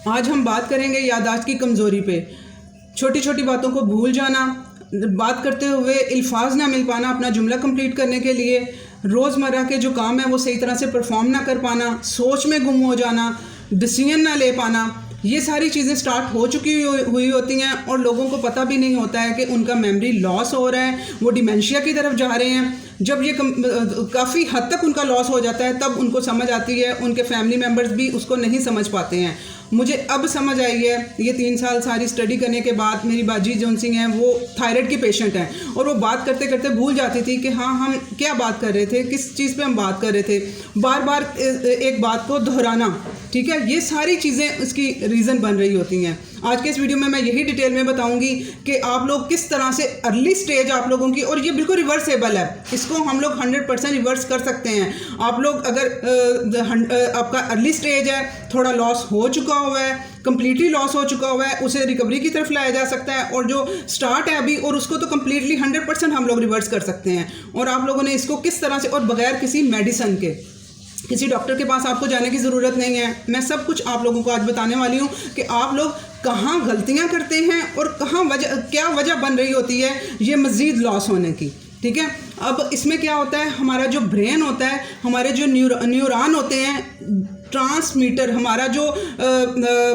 आज हम बात करेंगे याददाश्त की कमज़ोरी पे। छोटी छोटी बातों को भूल जाना, बात करते हुए अल्फाज ना मिल पाना अपना जुमला कंप्लीट करने के लिए, रोज़मर्रा के जो काम है वो सही तरह से परफॉर्म ना कर पाना, सोच में गुम हो जाना, डिसीजन ना ले पाना, ये सारी चीज़ें स्टार्ट हो चुकी हुई होती हैं और लोगों को पता भी नहीं होता है कि उनका मेमोरी लॉस हो रहा है, वो डिमेंशिया की तरफ जा रहे हैं। जब ये काफ़ी हद तक उनका लॉस हो जाता है तब उनको समझ आती है, उनके फैमिली मेम्बर्स भी उसको नहीं समझ पाते हैं। मुझे अब समझ आई है, ये 3 साल सारी स्टडी करने के बाद। मेरी बाजी जौन सिंह हैं वो थायराइड की पेशेंट हैं और वो बात करते करते भूल जाती थी कि हाँ हम क्या बात कर रहे थे, किस चीज़ पे हम बात कर रहे थे, बार बार एक बात को दोहराना, ठीक है, ये सारी चीज़ें इसकी रीज़न बन रही होती हैं। आज के इस वीडियो में मैं यही डिटेल में बताऊंगी कि आप लोग किस तरह से अर्ली स्टेज आप लोगों की, और ये बिल्कुल रिवर्सेबल है, इसको हम लोग 100% रिवर्स कर सकते हैं। आप लोग अगर आपका अर्ली स्टेज है, थोड़ा लॉस हो चुका हुआ है, कंप्लीटली लॉस हो चुका हुआ है, उसे रिकवरी की तरफ लाया जा सकता है, और जो स्टार्ट है अभी और उसको तो कंप्लीटली 100% हम लोग रिवर्स कर सकते हैं। और आप लोगों ने इसको किस तरह से, और बगैर किसी मेडिसिन के, किसी डॉक्टर के पास आपको जाने की ज़रूरत नहीं है। मैं सब कुछ आप लोगों को आज बताने वाली हूँ कि आप लोग कहाँ गलतियाँ करते हैं और कहाँ क्या वजह बन रही होती है ये मज़ीद लॉस होने की, ठीक है। अब इसमें क्या होता है, हमारा जो ब्रेन होता है, हमारे जो न्यूरॉन होते हैं, ट्रांसमीटर, हमारा जो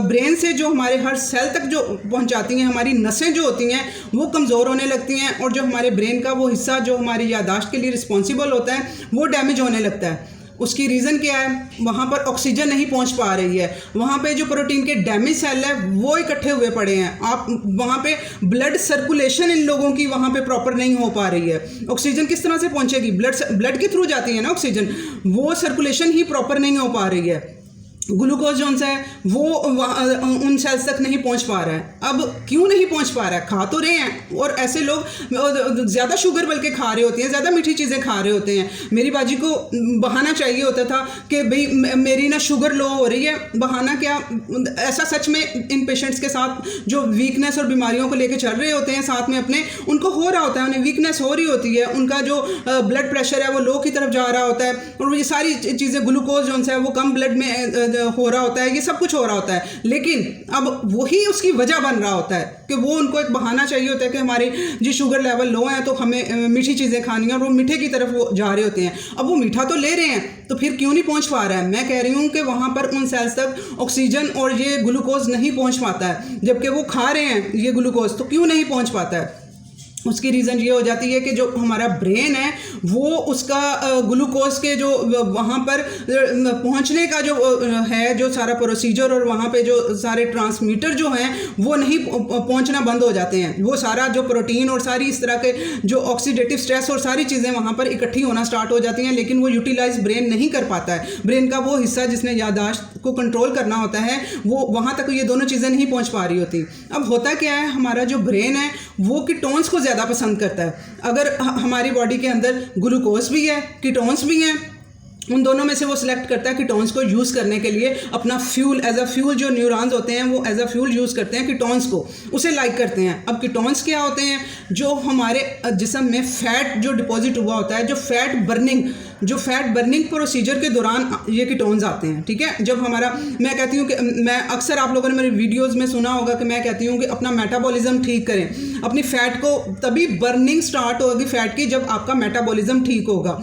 ब्रेन से जो हमारे हर सेल तक जो पहुंचाती हैं, हमारी नसें जो होती हैं वो कमज़ोर होने लगती हैं, और जो हमारे ब्रेन का वो हिस्सा जो हमारी याददाश्त के लिए रिस्पॉन्सिबल होता है वो डैमेज होने लगता है। उसकी रीज़न क्या है, वहाँ पर ऑक्सीजन नहीं पहुँच पा रही है, वहाँ पे जो प्रोटीन के डैमेज सेल है वो इकट्ठे हुए पड़े हैं। आप वहाँ पे ब्लड सर्कुलेशन इन लोगों की वहाँ पे प्रॉपर नहीं हो पा रही है। ऑक्सीजन किस तरह से पहुँचेगी, ब्लड के थ्रू जाती है ना ऑक्सीजन, वो सर्कुलेशन ही प्रॉपर नहीं हो पा रही है। ग्लूकोज जो है वो उन सेल्स तक नहीं पहुंच पा रहा है। अब क्यों नहीं पहुंच पा रहा है, खा तो रहे हैं, और ऐसे लोग ज़्यादा शुगर बल्कि खा रहे होते हैं, ज़्यादा मीठी चीज़ें खा रहे होते हैं। मेरी बाजी को बहाना चाहिए होता था कि भाई मेरी ना शुगर लो हो रही है। बहाना क्या, ऐसा सच में इन पेशेंट्स के साथ जो वीकनेस और बीमारियों को लेकर चल रहे होते हैं साथ में अपने, उनको हो रहा होता है, उन्हें वीकनेस हो रही होती है, उनका जो ब्लड प्रेशर है वो लो की तरफ जा रहा होता है, और ये सारी चीज़ें, ग्लूकोज जो है वो कम ब्लड में हो रहा होता है, ये सब कुछ हो रहा होता है। लेकिन अब वही उसकी वजह बन रहा होता है कि वो उनको एक बहाना चाहिए होता है कि हमारी जी शुगर लेवल लो है तो हमें मीठी चीज़ें खानी है, और वो मीठे की तरफ वो जा रहे होते हैं। अब वो मीठा तो ले रहे हैं तो फिर क्यों नहीं पहुंच पा रहा है। मैं कह रही हूँ कि वहाँ पर उन सेल्स तक ऑक्सीजन और ये ग्लूकोज नहीं पहुँच पाता है, जबकि वो खा रहे हैं ये ग्लूकोज, तो क्यों नहीं पहुँच पाता है। उसकी रीज़न ये हो जाती है कि जो हमारा ब्रेन है वो उसका ग्लूकोज के जो वहाँ पर पहुँचने का जो है, जो सारा प्रोसीजर और वहाँ पे जो सारे ट्रांसमीटर जो हैं वो नहीं पहुँचना बंद हो जाते हैं। वो सारा जो प्रोटीन और सारी इस तरह के जो ऑक्सीडेटिव स्ट्रेस और सारी चीज़ें वहाँ पर इकट्ठी होना स्टार्ट हो जाती हैं, लेकिन वो यूटिलाइज ब्रेन नहीं कर पाता है। ब्रेन का वो हिस्सा जिसने याददाश्त को कंट्रोल करना होता है वो वहाँ तक ये दोनों चीज़ें नहीं पहुँच पा रही होती। अब होता क्या है, हमारा जो ब्रेन है वो कीटोन्स को ज़्यादा पसंद करता है। अगर हमारी बॉडी के अंदर ग्लूकोज भी है, कीटोन्स भी हैं, उन दोनों में से वो सिलेक्ट करता है कीटोन्स को यूज़ करने के लिए अपना फ्यूल, एज अ फ्यूल। जो न्यूरॉन्स होते हैं वो एज अ फ्यूल यूज़ करते हैं कीटोन्स को, उसे लाइक करते हैं। अब कीटोन्स क्या होते हैं, जो हमारे जिस्म में फैट जो डिपॉजिट हुआ होता है, जो फैट बर्निंग प्रोसीजर के दौरान ये कीटोन्स आते हैं, ठीक है। जब हमारा, मैं कहती हूँ कि मैं अक्सर, आप लोगों ने मेरी वीडियोज़ में सुना होगा कि मैं कहती हूँ कि अपना मेटाबॉलिज्म ठीक करें, अपनी फ़ैट को, तभी बर्निंग स्टार्ट होगी फ़ैट की जब आपका मेटाबॉलिज्म ठीक होगा,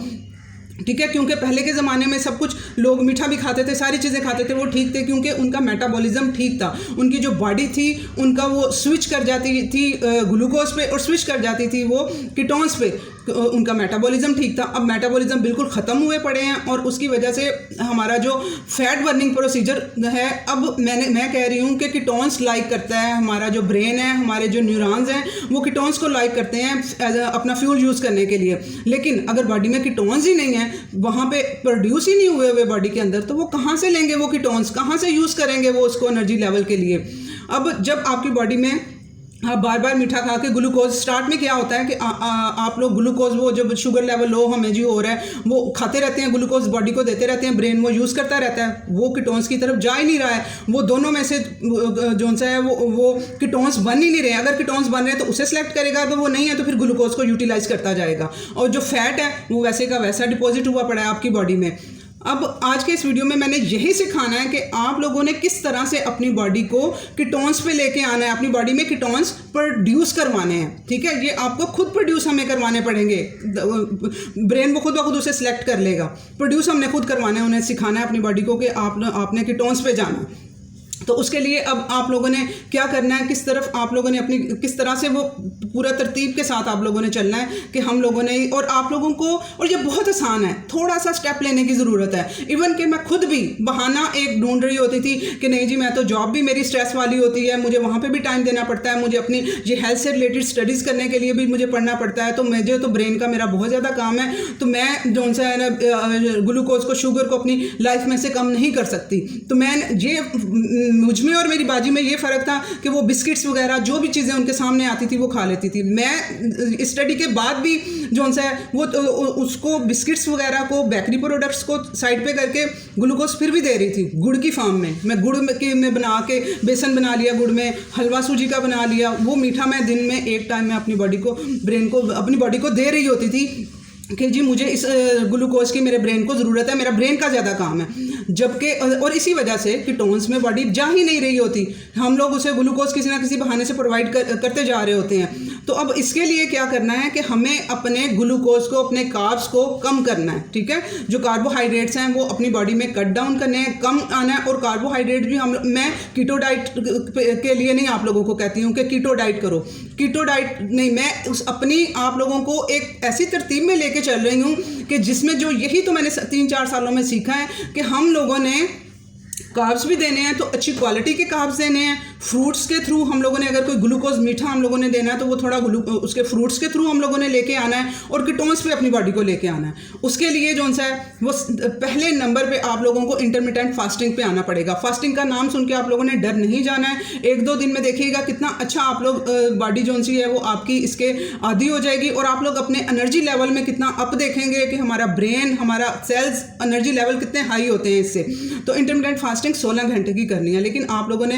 ठीक है। क्योंकि पहले के ज़माने में सब कुछ लोग मीठा भी खाते थे, सारी चीज़ें खाते थे, वो ठीक थे क्योंकि उनका मेटाबॉलिज्म ठीक था। उनकी जो बॉडी थी उनका वो स्विच कर जाती थी ग्लूकोज पे और स्विच कर जाती थी वो कीटोन्स पे, उनका मेटाबॉलिज्म ठीक था। अब मेटाबॉलिज्म बिल्कुल ख़त्म हुए पड़े हैं और उसकी वजह से हमारा जो फैट बर्निंग प्रोसीजर है, अब मैं कह रही हूँ कि कीटोन्स लाइक करता है, हमारा जो ब्रेन है, हमारे जो न्यूरॉन्स हैं वो कीटोन्स को लाइक करते हैं अपना फ्यूल यूज़ करने के लिए। लेकिन अगर बॉडी में कीटोन्स ही नहीं है, वहाँ पे प्रोड्यूस ही नहीं हुए बॉडी के अंदर, तो वो कहाँ से लेंगे, वो कीटोन्स कहाँ से यूज़ करेंगे वो उसको एनर्जी लेवल के लिए। अब जब आपकी बॉडी में आप बार बार मीठा खा के ग्लूकोज, स्टार्ट में क्या होता है कि आप लोग ग्लूकोज, वो जब शुगर लेवल लो हमें जी हो रहा है, वो खाते रहते हैं ग्लूकोज, बॉडी को देते रहते हैं, ब्रेन वो यूज़ करता रहता है, वो कीटोन्स की तरफ जा ही नहीं रहा है। वो दोनों में से जो सा है वो कीटोन्स बन ही नहीं रहे। अगर कीटोन्स बन रहे हैं तो उसे सेलेक्ट करेगा, तो वो नहीं है तो फिर ग्लूकोज को यूटिलाइज करता जाएगा, और जो फैट है वो वैसे का वैसा डिपॉजिट हुआ पड़ा है आपकी बॉडी में। अब आज के इस वीडियो में मैंने यही सिखाना है कि आप लोगों ने किस तरह से अपनी बॉडी को कीटोन्स पे लेके आना है, अपनी बॉडी में कीटोन्स प्रोड्यूस करवाने हैं। ठीक है, ये आपको खुद प्रोड्यूस हमें करवाने पड़ेंगे। ब्रेन वो खुद ब खुद उसे सिलेक्ट कर लेगा, प्रोड्यूस हमने खुद करवाना है, उन्हें सिखाना है अपनी बॉडी को कि आपने कीटोन्स पे जाना। तो उसके लिए अब आप लोगों ने क्या करना है, किस तरफ आप लोगों ने अपनी किस तरह से वो पूरा तरतीब के साथ आप लोगों ने चलना है कि हम लोगों ने और आप लोगों को, और ये बहुत आसान है, थोड़ा सा स्टेप लेने की ज़रूरत है। इवन कि मैं खुद भी बहाना एक ढूंढ रही होती थी कि नहीं जी मैं तो जॉब भी मेरी स्ट्रेस वाली होती है, मुझे वहाँ पर भी टाइम देना पड़ता है, मुझे अपनी ये हेल्थ से रिलेटेड स्टडीज़ करने के लिए भी मुझे पढ़ना पड़ता है, तो मुझे तो ब्रेन का मेरा बहुत ज़्यादा काम है, तो मैं जो सा है ना ग्लूकोज को, शुगर को अपनी लाइफ में से कम नहीं कर सकती। तो मैं ये मुझमें और मेरी बाजी में ये फ़र्क था कि वो बिस्किट्स वगैरह जो भी चीज़ें उनके सामने आती थी वो खा लेती थी। मैं स्टडी के बाद भी जो सा है वो उसको बिस्किट्स वगैरह को, बेकरी प्रोडक्ट्स को साइड पे करके ग्लूकोज फिर भी दे रही थी गुड़ की फॉर्म में। मैं गुड़ में बना के बेसन बना लिया, गुड़ में हलवा सूजी का बना लिया, वो मीठा मैं दिन में एक टाइम में अपनी बॉडी को, ब्रेन को, अपनी बॉडी को दे रही होती थी कि जी मुझे इस ग्लूकोज की मेरे ब्रेन को ज़रूरत है, मेरा ब्रेन का ज़्यादा काम है। जबकि और इसी वजह से कीटोन्स में बॉडी जा ही नहीं रही होती, हम लोग उसे ग्लूकोज किसी ना किसी बहाने से प्रोवाइड करते जा रहे होते हैं। तो अब इसके लिए क्या करना है कि हमें अपने ग्लूकोज को, अपने कार्ब्स को कम करना है। ठीक है, जो कार्बोहाइड्रेट्स हैं वो अपनी बॉडी में कट डाउन करने हैं, कम आना है। और कार्बोहाइड्रेट भी मैं कीटो डाइट के लिए नहीं आप लोगों को कहती हूँ कि कीटो डाइट करो, कीटो डाइट नहीं, मैं उस अपनी आप लोगों को एक ऐसी तरतीब में लेके चल रही हूँ कि जिसमें जो यही तो मैंने 3-4 सालों में सीखा है कि हम लोगों ने कार्ब्स भी देने हैं तो अच्छी क्वालिटी के कार्ब्स देने हैं। फ्रूट्स के थ्रू हम लोगों ने, अगर कोई ग्लूकोज मीठा हम लोगों ने देना है तो वो थोड़ा उसके फ्रूट्स के थ्रू हम लोगों ने लेके आना है और कीटोन्स पे अपनी बॉडी को लेके आना है। उसके लिए जो सा है वो पहले नंबर पे आप लोगों को इंटरमिटेंट फास्टिंग पे आना पड़ेगा। फास्टिंग का नाम सुन के आप लोगों ने डर नहीं जाना है। 1-2 दिन में देखिएगा कितना अच्छा आप लोग बॉडी जो सी है वो आपकी इसके आदी हो जाएगी और आप लोग अपने एनर्जी लेवल में कितना अप देखेंगे कि हमारा ब्रेन, हमारा सेल्स एनर्जी लेवल कितने हाई होते हैं इससे। तो इंटरमिटेंट फास्टिंग 16 घंटे की करनी है, लेकिन आप लोगों ने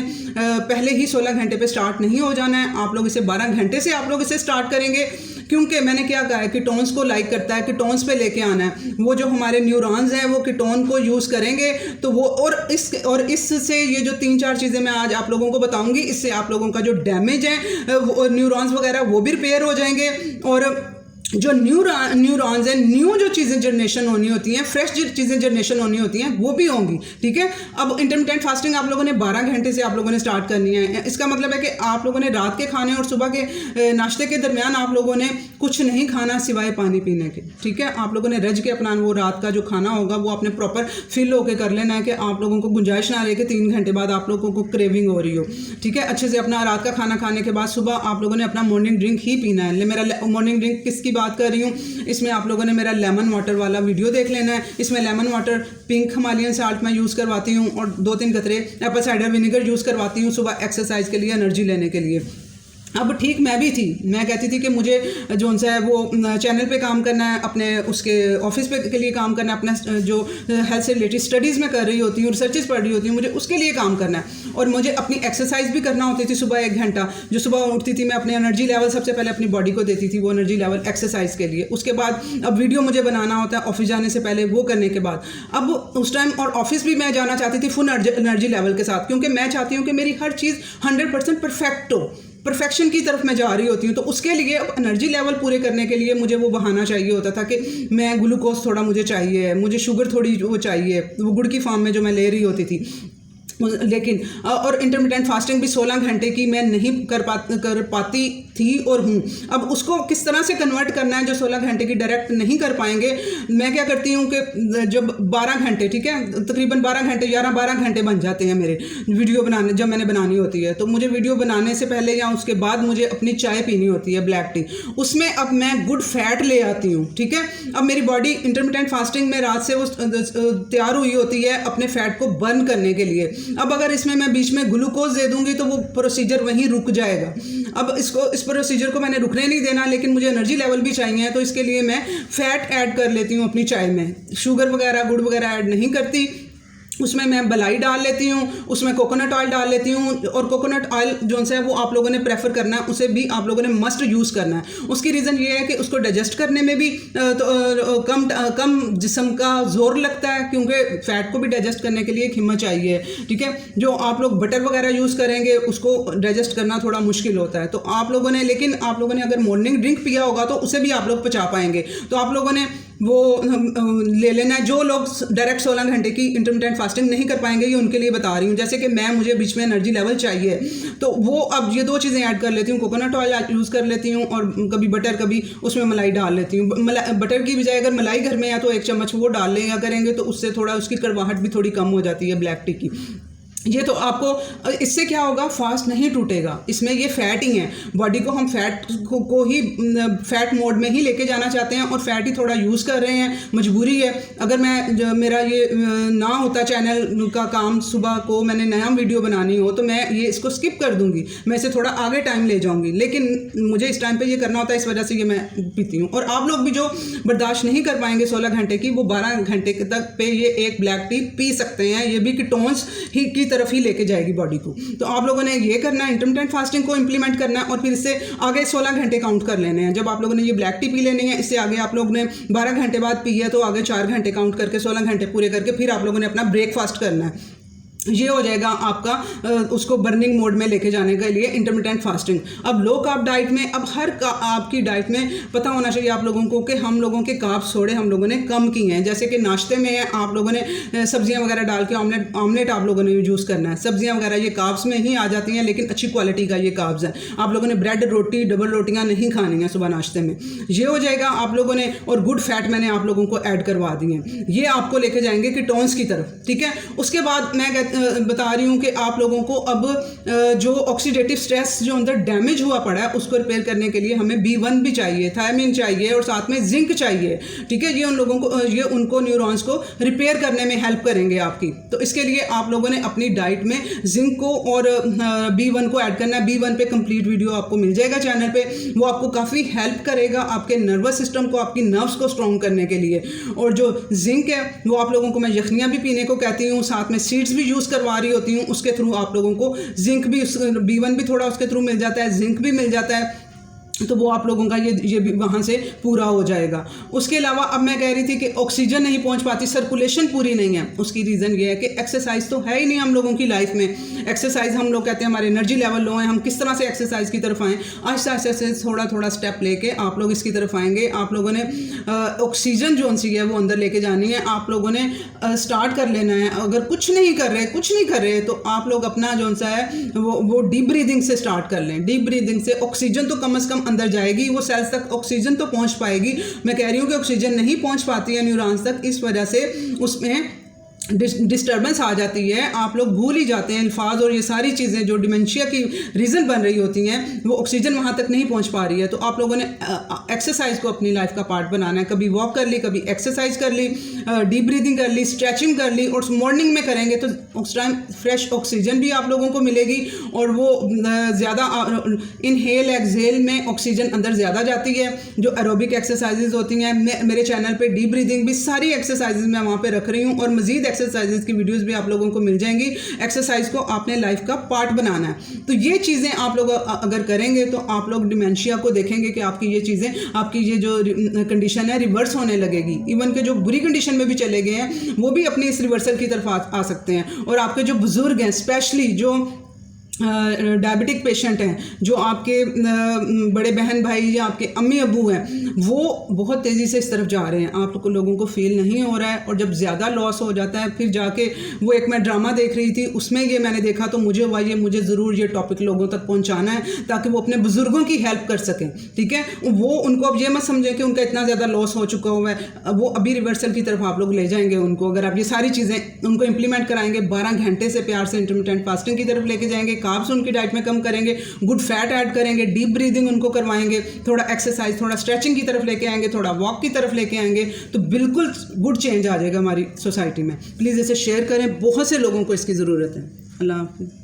पहले ही 16 घंटे पे स्टार्ट नहीं हो जाना है। आप लोग इसे 12 घंटे से आप लोग इसे स्टार्ट करेंगे, क्योंकि मैंने क्या कहा है कीटोन्स को लाइक करता है, कीटोन्स पे लेके आना है। वो जो हमारे न्यूरॉन्स हैं वो कीटोन को यूज़ करेंगे तो वो और इससे ये जो 3-4 चीज़ें मैं आज आप लोगों को बताऊंगी, इससे आप लोगों का जो डैमेज है वो न्यूरॉन्स वगैरह वो भी रिपेयर हो जाएंगे। और जो न्यूरॉन्स हैं, न्यू जो चीज़ें जनरेशन होनी होती हैं, फ्रेश जो चीज़ें जनरेशन होनी होती हैं वो भी होंगी। ठीक है, अब इंटरमिटेंट फास्टिंग आप लोगों ने 12 घंटे से आप लोगों ने स्टार्ट करनी है। इसका मतलब है कि आप लोगों ने रात के खाने और सुबह के नाश्ते के दरमियान आप लोगों ने कुछ नहीं खाना सिवाय पानी पीने के। ठीक है, आप लोगों ने रज के अपना वो रात का जो खाना होगा वो आपने प्रॉपर फिल होकर कर लेना है कि आप लोगों को गुंजाइश ना रहे कि 3 घंटे बाद आप लोगों को क्रेविंग हो रही हो। ठीक है, अच्छे से अपना रात का खाना खाने के बाद सुबह आप लोगों ने अपना मॉर्निंग ड्रिंक ही पीना है। मेरा मॉर्निंग ड्रिंक किसकी बात कर रही हूँ, इसमें आप लोगों ने मेरा लेमन वाटर वाला वीडियो देख लेना है। इसमें lemon water, pink Himalayan salt मैं यूज़ करवाती हूँ और 2-3 कतरे एप्पल साइडर विनेगर यूज़ करवाती हूँ सुबह एक्सरसाइज के लिए, एनर्जी लेने के लिए। अब ठीक मैं भी थी, मैं कहती थी कि मुझे जो सा है वो चैनल पे काम करना है, अपने उसके ऑफिस पे के लिए काम करना है, अपना जो हेल्थ से रिलेटेड स्टडीज़ में कर रही होती हूँ, रिसर्चेज पढ़ रही होती हूँ, मुझे उसके लिए काम करना है। और मुझे अपनी एक्सरसाइज भी करना होती थी सुबह 1 घंटा, जो सुबह उठती थी मैं अपनी एनर्जी लेवल सबसे पहले अपनी बॉडी को देती थी, वो एनर्जी लेवल एक्सरसाइज के लिए। उसके बाद अब वीडियो मुझे बनाना होता है ऑफिस जाने से पहले, वो करने के बाद अब उस टाइम और ऑफिस भी मैं जाना चाहती थी फुल एनर्जी लेवल के साथ, क्योंकि मैं चाहती हूँ कि मेरी हर चीज़ 100% परफेक्ट हो, परफेक्शन की तरफ मैं जा रही होती हूँ। तो उसके लिए एनर्जी लेवल पूरे करने के लिए मुझे वो बहाना चाहिए होता था कि मैं ग्लूकोज थोड़ा मुझे चाहिए, मुझे शुगर थोड़ी वो चाहिए, वो गुड़ की फॉर्म में जो मैं ले रही होती थी। लेकिन और इंटरमिटेंट फास्टिंग भी 16 घंटे की मैं नहीं कर पाती थी और हूँ। अब उसको किस तरह से कन्वर्ट करना है जो 16 घंटे की डायरेक्ट नहीं कर पाएंगे। मैं क्या करती हूँ कि जब 12 घंटे, ठीक है, तकरीबन 12 घंटे 11-12 घंटे बन जाते हैं मेरे वीडियो बनाने, जब मैंने बनानी होती है तो मुझे वीडियो बनाने से पहले या उसके बाद मुझे अपनी चाय पीनी होती है, ब्लैक टी। उसमें अब मैं गुड फैट ले आती हूँ। ठीक है, अब मेरी बॉडी इंटरमिटेंट फास्टिंग में रात से वो तैयार हुई होती है अपने फैट को बर्न करने के लिए। अब अगर इसमें मैं बीच में ग्लूकोज दे दूंगी तो वो प्रोसीजर वहीं रुक जाएगा। अब इस प्रोसीजर को मैंने रुकने नहीं देना, लेकिन मुझे एनर्जी लेवल भी चाहिए, तो इसके लिए मैं फैट ऐड कर लेती हूँ अपनी चाय में। शुगर वगैरह, गुड़ वगैरह ऐड नहीं करती। उसमें मैं मलाई डाल लेती हूँ, उसमें कोकोनट ऑयल डाल लेती हूँ। और कोकोनट ऑयल जो है वो आप लोगों ने प्रेफर करना है, उसे भी आप लोगों ने मस्ट यूज़ करना है। उसकी रीज़न ये है कि उसको डाइजेस्ट करने में भी कम जिस्म का जोर लगता है, क्योंकि फ़ैट को भी डाइजेस्ट करने के लिए एक हिम्मत चाहिए, ठीक है। जो आप लोग बटर वगैरह यूज़ करेंगे उसको डाइजेस्ट करना थोड़ा मुश्किल होता है। तो आप लोगों ने, लेकिन आप लोगों ने अगर मॉर्निंग ड्रिंक पिया होगा तो उसे भी आप लोग पचा पाएंगे। तो आप लोगों ने वो ले लेना है। जो लोग डायरेक्ट 16 घंटे की इंटरमिटेंट फास्टिंग नहीं कर पाएंगे, ये उनके लिए बता रही हूँ। जैसे कि मुझे बीच में एनर्जी लेवल चाहिए, तो वो अब ये 2 चीज़ें ऐड कर लेती हूँ, कोकोनट ऑयल यूज़ कर लेती हूँ और कभी बटर, कभी उसमें मलाई डाल लेती हूँ। बटर की बजाय अगर मलाई घर में है तो 1 चम्मच वो डाल लिया करेंगे, तो उससे थोड़ा उसकी कड़वाहट भी थोड़ी कम हो जाती है ब्लैक टी की। ये तो आपको, इससे क्या होगा, फास्ट नहीं टूटेगा। इसमें ये फैट ही है, बॉडी को हम फैट को ही फैट मोड में ही लेके जाना चाहते हैं और फैट ही थोड़ा यूज़ कर रहे हैं, मजबूरी है। अगर मेरा ये ना होता चैनल का काम, सुबह को मैंने नया वीडियो बनानी हो तो मैं ये इसको स्किप कर दूंगी, मैं इसे थोड़ा आगे टाइम ले जाऊंगी, लेकिन मुझे इस टाइम पे ये करना होता है, इस वजह से ये मैं पीती हूँ। और आप लोग भी जो बर्दाश्त नहीं कर पाएंगे 16 घंटे की, वो 12 घंटे तक पे ये एक ब्लैक टी पी सकते हैं। ये भी कीटोन्स ही की तरफ ही लेके जाएगी बॉडी को। तो आप लोगों ने ये करना है, इंटरमिटेंट फास्टिंग को इंप्लीमेंट करना है और फिर इससे आगे 16 घंटे काउंट कर लेने हैं। जब आप लोगों ने ये ब्लैक टी पी लेनी है, इससे आगे आप लोगों ने 12 घंटे बाद पी है तो आगे 4 घंटे काउंट करके 16 घंटे पूरे करके फिर आप लोगों ने अपना ब्रेकफास्ट करना है। ये हो जाएगा आपका उसको बर्निंग मोड में लेके जाने के लिए इंटरमिटेंट फास्टिंग। अब लो कार्ब डाइट में, अब आपकी डाइट में पता होना चाहिए आप लोगों को कि हम लोगों के कार्ब्स थोड़े हम लोगों ने कम किए हैं। जैसे कि नाश्ते में आप लोगों ने सब्जियां वगैरह डाल के ऑमलेट आप लोगों ने यूज़ करना है। सब्जियां वगैरह ये कार्ब्स में ही आ जाती हैं, लेकिन अच्छी क्वालिटी का ये कार्ब्स है। आप लोगों ने ब्रेड, रोटी, डबल रोटियाँ नहीं खानी है सुबह नाश्ते में। ये हो जाएगा आप लोगों ने। और गुड फैट मैंने आप लोगों को ऐड करवा दी है, ये आपको लेके जाएंगे कीटोन्स की तरफ, ठीक है। उसके बाद मैं बता रही हूँ कि आप लोगों को अब जो ऑक्सीडेटिव स्ट्रेस जो अंदर डैमेज हुआ पड़ा है उसको रिपेयर करने के लिए हमें B1 भी चाहिए, थायमिन चाहिए और साथ में जिंक चाहिए, ठीक है। ये उन लोगों को, ये उनको न्यूरॉन्स को रिपेयर करने में हेल्प करेंगे आपकी। तो इसके लिए आप लोगों ने अपनी डाइट में जिंक को और B1 को ऐड करना है। B1 पे कंप्लीट वीडियो आपको मिल जाएगा चैनल पे, वो आपको काफ़ी हेल्प करेगा आपके नर्वस सिस्टम को, आपकी नर्व्स को स्ट्रॉन्ग करने के लिए। और जो जिंक है वो आप लोगों को मैं यखनियाँ भी पीने को कहती हूँ, साथ में सीड्स भी यूज़ करवा रही होती हूँ, उसके थ्रू आप लोगों को जिंक भी, B1 भी थोड़ा उसके थ्रू मिल जाता है, जिंक भी मिल जाता है। तो वो आप लोगों का ये भी वहाँ से पूरा हो जाएगा। उसके अलावा अब मैं कह रही थी कि ऑक्सीजन नहीं पहुँच पाती, सर्कुलेशन पूरी नहीं है। उसकी रीज़न ये है कि एक्सरसाइज तो है ही नहीं हम लोगों की लाइफ में। एक्सरसाइज, हम लोग कहते हैं हमारे एनर्जी लेवल लो है, हम किस तरह से एक्सरसाइज की तरफ आएँ। आहिस्ता आहिस्ता से थोड़ा थोड़ा स्टेप लेके आप लोग इसकी तरफ आएंगे। आप लोगों ने ऑक्सीजन जो सी है वो अंदर लेके जानी है। आप लोगों ने स्टार्ट कर लेना है। अगर कुछ नहीं कर रहे तो आप लोग अपना जो सा है वो डीप ब्रीदिंग से स्टार्ट कर लें। डीप ब्रीदिंग से ऑक्सीजन तो कम से कम अंदर जाएगी, वो सेल्स तक ऑक्सीजन तो पहुंच पाएगी। मैं कह रही हूँ कि ऑक्सीजन नहीं पहुंच पाती है न्यूरॉन्स तक, इस वजह से उसमें डिस्टर्बेंस आ जाती है। आप लोग भूल ही जाते हैं अल्फाज और ये सारी चीज़ें जो डिमेंशिया की रीज़न बन रही होती हैं, वो ऑक्सीजन वहाँ तक नहीं पहुँच पा रही है। तो आप लोगों ने एक्सरसाइज को अपनी लाइफ का पार्ट बनाना है। कभी वॉक कर ली, कभी एक्सरसाइज कर ली, डीप ब्रीदिंग कर ली, स्ट्रेचिंग कर ली। और मॉर्निंग में करेंगे तो उस टाइम फ्रेश ऑक्सीजन भी आप लोगों को मिलेगी और वो ज़्यादा इनहेल एक्सहेल में ऑक्सीजन अंदर ज़्यादा जाती है। जो एरोबिक एक्सरसाइजेज होती हैं, मेरे चैनल पर डीप ब्रीदिंग भी सारी एक्सरसाइजेज मैं वहाँ पर रख रही हूँ और मज़ीद एक्सरसाइजेज की वीडियोस भी आप लोगों को मिल जाएंगी। एक्सरसाइज को आपने लाइफ का पार्ट बनाना है। तो ये चीज़ें आप लोग अगर करेंगे तो आप लोग डिमेंशिया को देखेंगे कि आपकी ये चीज़ें, आपकी ये जो कंडीशन है रिवर्स होने लगेगी। इवन के जो बुरी कंडीशन में भी चले गए हैं वो भी अपनी इस रिवर्सल की तरफ आ सकते हैं। और आपके जो बुजुर्ग हैं, स्पेशली जो डायबिटिक पेशेंट हैं, जो आपके बड़े बहन भाई या आपके अम्मी अबू हैं, वो बहुत तेज़ी से इस तरफ जा रहे हैं। आप लोगों को फील नहीं हो रहा है। और जब ज़्यादा लॉस हो जाता है, फिर जाके वो एक मैं ड्रामा देख रही थी, उसमें ये मैंने देखा तो मुझे हुआ ये मुझे ज़रूर ये टॉपिक लोगों तक पहुंचाना है ताकि वो अपने बुज़ुर्गों की हेल्प कर सकें, ठीक है। वो उनको अब ये मत समझें कि उनका इतना ज़्यादा लॉस हो चुका हुआ है, वो अभी रिवर्सल की तरफ आप लोग ले जाएंगे उनको। अगर आप ये सारी चीज़ें उनको इम्प्लीमेंट कराएंगे, 12 घंटे से प्यार से इंटरमिटेंट फास्टिंग की तरफ लेके जाएंगे, कार्ब्स उनकी डाइट में कम करेंगे, गुड फैट ऐड करेंगे, डीप ब्रीदिंग उनको करवाएंगे, थोड़ा एक्सरसाइज, थोड़ा स्ट्रेचिंग की तरफ लेके आएंगे, थोड़ा वॉक की तरफ लेके आएंगे, तो बिल्कुल गुड चेंज आ जाएगा हमारी सोसाइटी में। प्लीज़ इसे शेयर करें, बहुत से लोगों को इसकी ज़रूरत है। अल्लाह हाफ़िज़।